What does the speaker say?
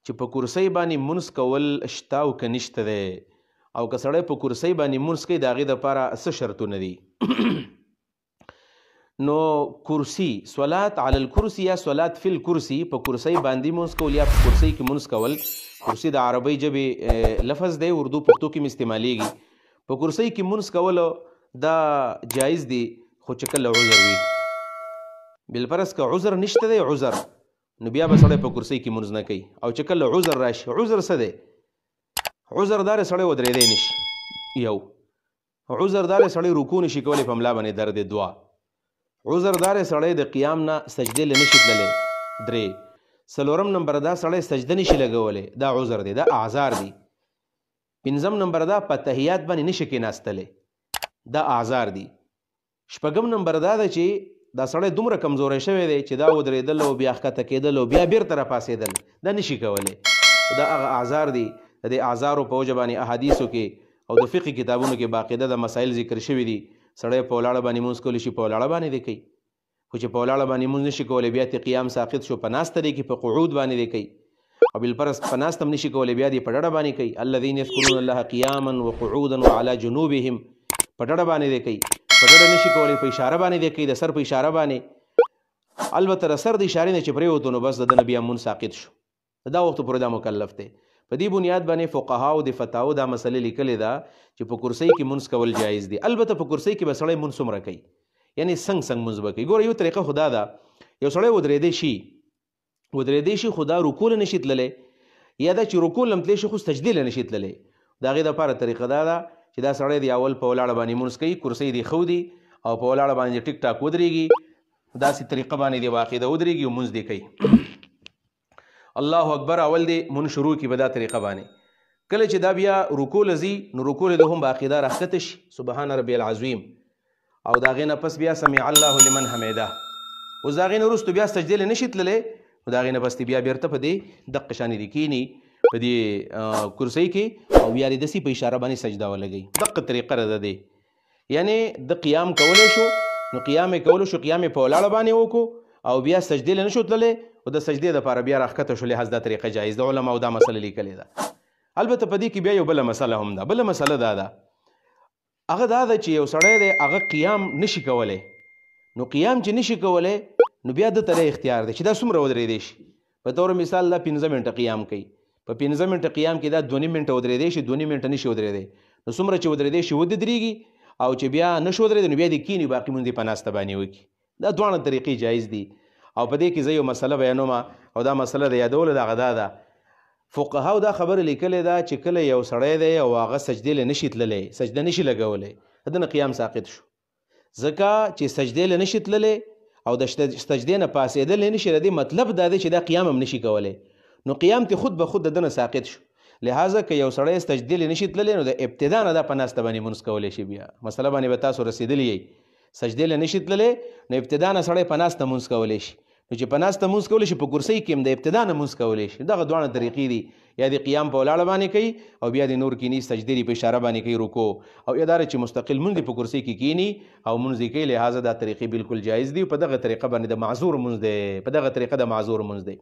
چې په کرسۍ باندې مونځ کول شته او که نشته دی او که سړی په کرسۍ باندې مونځ کوي د هغې دپاره څه شرطونه دي نو کرسي صلات علی الکرسي یا صلات فی الکرسي په کرسۍ باندې مونځ کول یا په کرسۍ کې مونځ کول کرسي د عربۍ ژبې لفظ دی اردو پښتو کې استعمالیږي په کرسۍ کې مونځ کولو دا جایز دی خو چې کله عذر وي بالفرض که عذر نشته دی عذر نو بیا به سړی په کرسۍ کې مونځ نه کوي او چې کله عذر راشي عذر څه دی عذر دار سړی ودرېدی نشي یو عذر دار سړی رکوع نشي کولی په ملا باندې درد دوه عذر دار سړی د قیام نه سجدې له نشي تللی درې څلورم نمبر دا سړی سجده نشي لګولی دا عذر دی دا اعذار دی پنځم نمبر دا په تحیات باندې نشي کېناستلی دا اعذار دي شپږم نمبر دا ده چې دا سړی دومره کمزوری شوی دی چې دا ودرېدل او بیا ښکته کېدل او بیا بیرته راپاڅېدل دا نشي کولی دا هغه اعذار دي د دې اعذارو په وجه باندې احادیثو کې او د فقه کتابونو کې باقاعده د مسایل ذکر شوي دي سړی په ولاړه باندې مونځ کولی شي په ولاړه باندې دی کوي خو چې په ولاړه باندې مونځ نشي کولی بیا ترې قیام ساقط شو په ناسته دی کوي په قعود باندې دی کوي او بالفرض په ناسته هم نشي کولی بیا دی په ډډه باندې کوي الذین یذکرون الله قیاما وقعودا وعلى جنوبهم په ډډه باندې دی کوي په ډډه نشي کولی په اشاره باندې دی کوي د سر په اشاره باندې البته د سر د اشارې نه چې پرېوتو نو بس د ده نه بیا مونځ ساقط شو دا وخت پورې دا مکلف دی په دې بنیاد باندې فقهاو د فتاوو دا مسلې لیکلې ده چې په کرسۍ کې مونځ کول جایز دی البته په کرسۍ کې به سړی مونځ څومره کوي یعنې څنګه مونځ به کوي ګوره یو طریقه خو دا ده یو سړی ودرېدی شي خو دا رکوع له نشي تللی یا دا چې رکوع له هم تللی شي خو سجدې له نشي تللی د هغې دپاره طریقه دا ده چې دا سړی دی اول په ولاړه باندې مونځ کوي کرسۍ دی ښودي او په ولاړه باندې ټیک ټاک ودرېږي داسې طریقه باندې دی باقاعده ودرېږي او مونځ دی کوي الله اکبر اول دی مونږ شروع کړي په دا طریقه باندې کله چې دا بیا رکوع له ځي نو رکوع له هم باقاعده راښکته شي سبحان ربي العظیم او د هغې نه پس بیا سمع الله لمن حمیده اوس د هغې نه وروستو بیا سجدې له نشي تللی نو د هغې نه پس بیا بیرته په دې دقه شانې دې کښېني په دې کرسۍ کې او بیا دې داسې په اشاره باندې سجده ولګوي دقه طریقه ده دی یعنې د قیام کولی شو نو قیام یې کولو شو قیام یې په ولاړه باندې وکړو او بیا سجدې له نشو تللی او د سجدې دپاره بیا راښکته شو لحاظ دا طریقه جایز ده علماو دا مسله لیکلې ده البته په دې کې بیا یو بله مسله هم ده بله مسله دا ده هغه دا ده چې یو سړی دی هغه قیام نشي کولی نو قیام چې نشي کولی نو بیا ده ته اختیار دی چې دا څومره ودرېدی شي په طور مثال دا 15 منټه قیام کوي په 15 منټه قیام کې دا 2 منټه ودرېدی شي 2 منټه نشي ودرېدی نو څومره چې ودرېدی شي ودرېږي او چې بیا نشو ودرېدی نو بیا دې کښېني باقي مونځ یې په ناسته باندې وکړي دا دواړه طریقې جایز دي او په دې کې زه یو مسله بیانوم او دا مسله د یادولو دغه دا ده فقهاو دا خبره لیکلې ده چې کله یو سړی دی او هغه سجدې له نشي تللی سجده نشي لګولی د ده نه قیام ساقط شو ځکه چې سجدې له نشي تللی او د سجدې نه پاسېدل نشي د دې مطلب دا دی چې دا قیام هم نشي کولی نو قیام ته خود به خود د ده نه ساقط شو لہذا که یو سړی سجدې له نشي تللی نو د ابتدا نه دا په ناسته باندې مونځ کولی شي بیا مسله باندې به تاسو رسېدلی یئ سجدې له نشي تللی نو ابتدا نه سړی په ناسته مونځ کولی شي نو چې په ناسته مونځ کولی شي په کرسۍ کې هم د ابتدا نه مونځ کولی شي دغه دواړه طریقې دي یا د قیام په ولاړه باندې کوي او بیا د نور کینی سجدې په اشاره باندې کوي رکوع او یا دا چې مستقل مونځ په کرسۍ کې کینی او مونځ کوي لہذا دا طریقې بالکل جایز دي په دغه طریقه باندې د معذور مونځ دی په دغه طریقه د معذور مونځ دی